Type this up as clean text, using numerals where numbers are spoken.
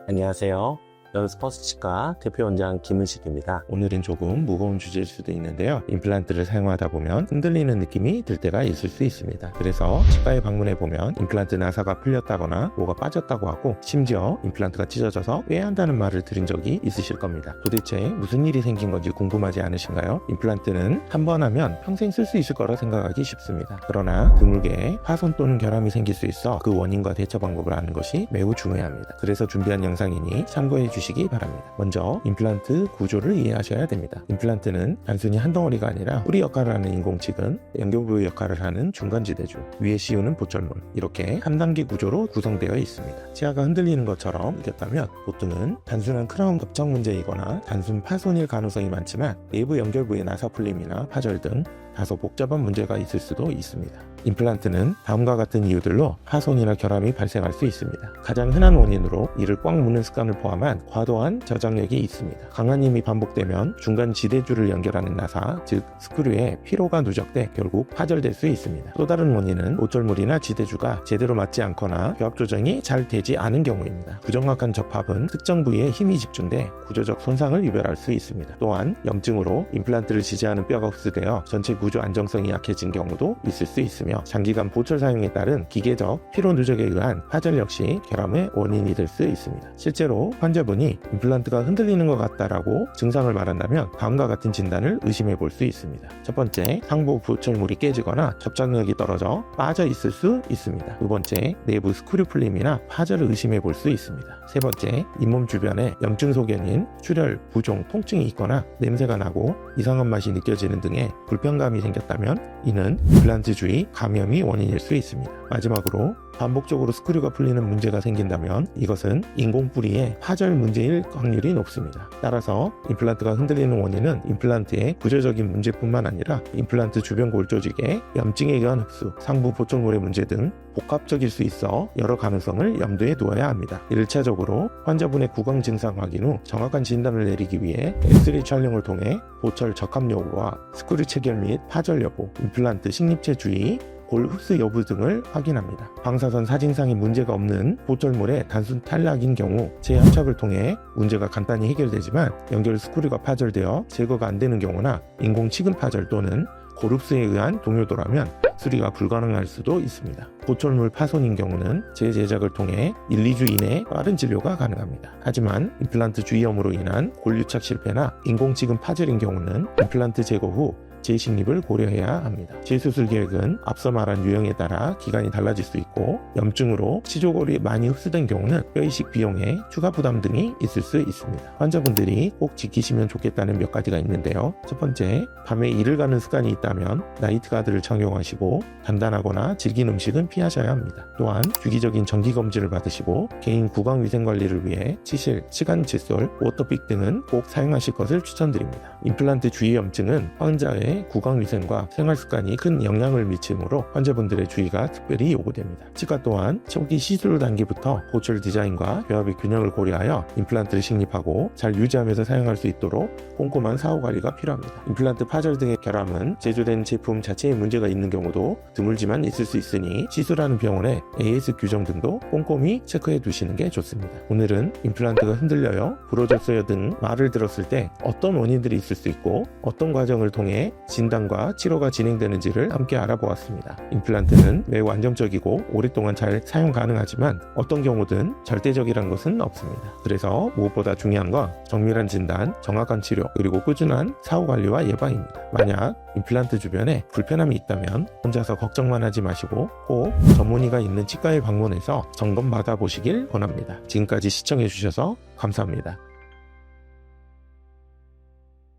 안녕하세요. 스포츠치과 대표원장 김은식입니다. 오늘은 조금 무거운 주제일 수도 있는데요. 임플란트를 사용하다 보면 흔들리는 느낌이 들 때가 있을 수 있습니다. 그래서 치과에 방문해 보면 임플란트 나사가 풀렸다거나 뭐가 빠졌다고 하고, 심지어 임플란트가 찢어져서 빼야 한다는 말을 들은 적이 있으실 겁니다. 도대체 무슨 일이 생긴 건지 궁금하지 않으신가요? 임플란트는 한 번 하면 평생 쓸 수 있을 거라 생각하기 쉽습니다. 그러나 드물게 파손 또는 결함이 생길 수 있어 그 원인과 대처 방법을 아는 것이 매우 중요합니다. 그래서 준비한 영상이니 참고해 주시기 바랍니다. 먼저 임플란트 구조를 이해하셔야 됩니다. 임플란트는 단순히 한 덩어리가 아니라 뿌리 역할을 하는 인공치근, 연결부의 역할을 하는 중간지대주, 위에 씌우는 보철물, 이렇게 3단계 구조로 구성되어 있습니다. 치아가 흔들리는 것처럼 느꼈다면 보통은 단순한 크라운 접착 문제이거나 단순 파손일 가능성이 많지만, 내부 연결부의 나사 풀림이나 파절 등 다소 복잡한 문제가 있을 수도 있습니다. 임플란트는 다음과 같은 이유들로 파손이나 결함이 발생할 수 있습니다. 가장 흔한 원인으로 이를 꽉 무는 습관을 포함한 과도한 저장력이 있습니다. 강한 힘이 반복되면 중간 지대주를 연결하는 나사, 즉 스크류에 피로가 누적돼 결국 파절될 수 있습니다. 또 다른 원인은 보철물이나 지대주가 제대로 맞지 않거나 교합 조정이 잘 되지 않은 경우입니다. 부정확한 접합은 특정 부위에 힘이 집중돼 구조적 손상을 유발할 수 있습니다. 또한 염증으로 임플란트를 지지하는 뼈가 흡수되어 전체 구조 안정성이 약해진 경우도 있을 수 있습니다. 장기간 보철 사용에 따른 기계적 피로 누적에 의한 파절 역시 결함의 원인이 될 수 있습니다. 실제로 환자분이 임플란트가 흔들리는 것 같다라고 증상을 말한다면 다음과 같은 진단을 의심해 볼 수 있습니다. 첫 번째, 상부 보철물이 깨지거나 접착력이 떨어져 빠져 있을 수 있습니다. 두 번째, 내부 스크류 풀림이나 파절을 의심해 볼 수 있습니다. 세 번째, 잇몸 주변에 염증 소견인 출혈, 부종, 통증이 있거나 냄새가 나고 이상한 맛이 느껴지는 등의 불편감이 생겼다면 이는 임플란트 주위 감염이 원인일 수 있습니다. 마지막으로 반복적으로 스크류가 풀리는 문제가 생긴다면 이것은 인공뿌리의 파절 문제일 확률이 높습니다. 따라서 임플란트가 흔들리는 원인은 임플란트의 구조적인 문제뿐만 아니라 임플란트 주변 골조직의 염증에 의한 흡수, 상부 보철물의 문제 등 복합적일 수 있어 여러 가능성을 염두에 두어야 합니다. 1차적으로 환자분의 구강 증상 확인 후 정확한 진단을 내리기 위해 엑스레이 촬영을 통해 보철 적합 여부와 스크류 체결 및 파절 여부, 임플란트 식립체 주의, 골 흡수 여부 등을 확인합니다. 방사선 사진상에 문제가 없는 보철물의 단순 탈락인 경우 재합착을 통해 문제가 간단히 해결되지만, 연결 스크류가 파절되어 제거가 안 되는 경우나 인공 치근 파절 또는 골 흡수에 의한 동요도라면 수리가 불가능할 수도 있습니다. 보철물 파손인 경우는 재제작을 통해 1, 2주 이내에 빠른 진료가 가능합니다. 하지만 임플란트 주위염으로 인한 골 유착 실패나 인공치근 파절인 경우는 임플란트 제거 후 재식립을 고려해야 합니다. 재수술 계획은 앞서 말한 유형에 따라 기간이 달라질 수 있고, 염증으로 치조골이 많이 흡수된 경우는 뼈이식 비용에 추가 부담 등이 있을 수 있습니다. 환자분들이 꼭 지키시면 좋겠다는 몇 가지가 있는데요. 첫 번째, 밤에 일을 가는 습관이 있다면 나이트 가드를 착용하시고 단단하거나 질긴 음식은 피하셔야 합니다. 또한 주기적인 정기검진을 받으시고 개인 구강위생관리를 위해 치실, 치간 칫솔, 워터픽 등은 꼭 사용하실 것을 추천드립니다. 임플란트 주위 염증은 환자의 구강위생과 생활습관이 큰 영향을 미치므로 환자분들의 주의가 특별히 요구됩니다. 치과 또한 초기 시술 단계부터 보철 디자인과 교합의 균형을 고려하여 임플란트를 식립하고 잘 유지하면서 사용할 수 있도록 꼼꼼한 사후관리가 필요합니다. 임플란트 파절 등의 결함은 제조된 제품 자체에 문제가 있는 경우도 드물지만 있을 수 있으니 시술하는 병원의 AS 규정 등도 꼼꼼히 체크해 두시는 게 좋습니다. 오늘은 임플란트가 흔들려요, 부러졌어요 등 말을 들었을 때 어떤 원인들이 있을 수 있고 어떤 과정을 통해 진단과 치료가 진행되는지를 함께 알아보았습니다. 임플란트는 매우 안정적이고 오랫동안 잘 사용 가능하지만 어떤 경우든 절대적이란 것은 없습니다. 그래서 무엇보다 중요한 건 정밀한 진단, 정확한 치료, 그리고 꾸준한 사후관리와 예방입니다. 만약 임플란트 주변에 불편함이 있다면 혼자서 걱정만 하지 마시고 꼭 전문의가 있는 치과에 방문해서 점검 받아보시길 권합니다. 지금까지 시청해주셔서 감사합니다.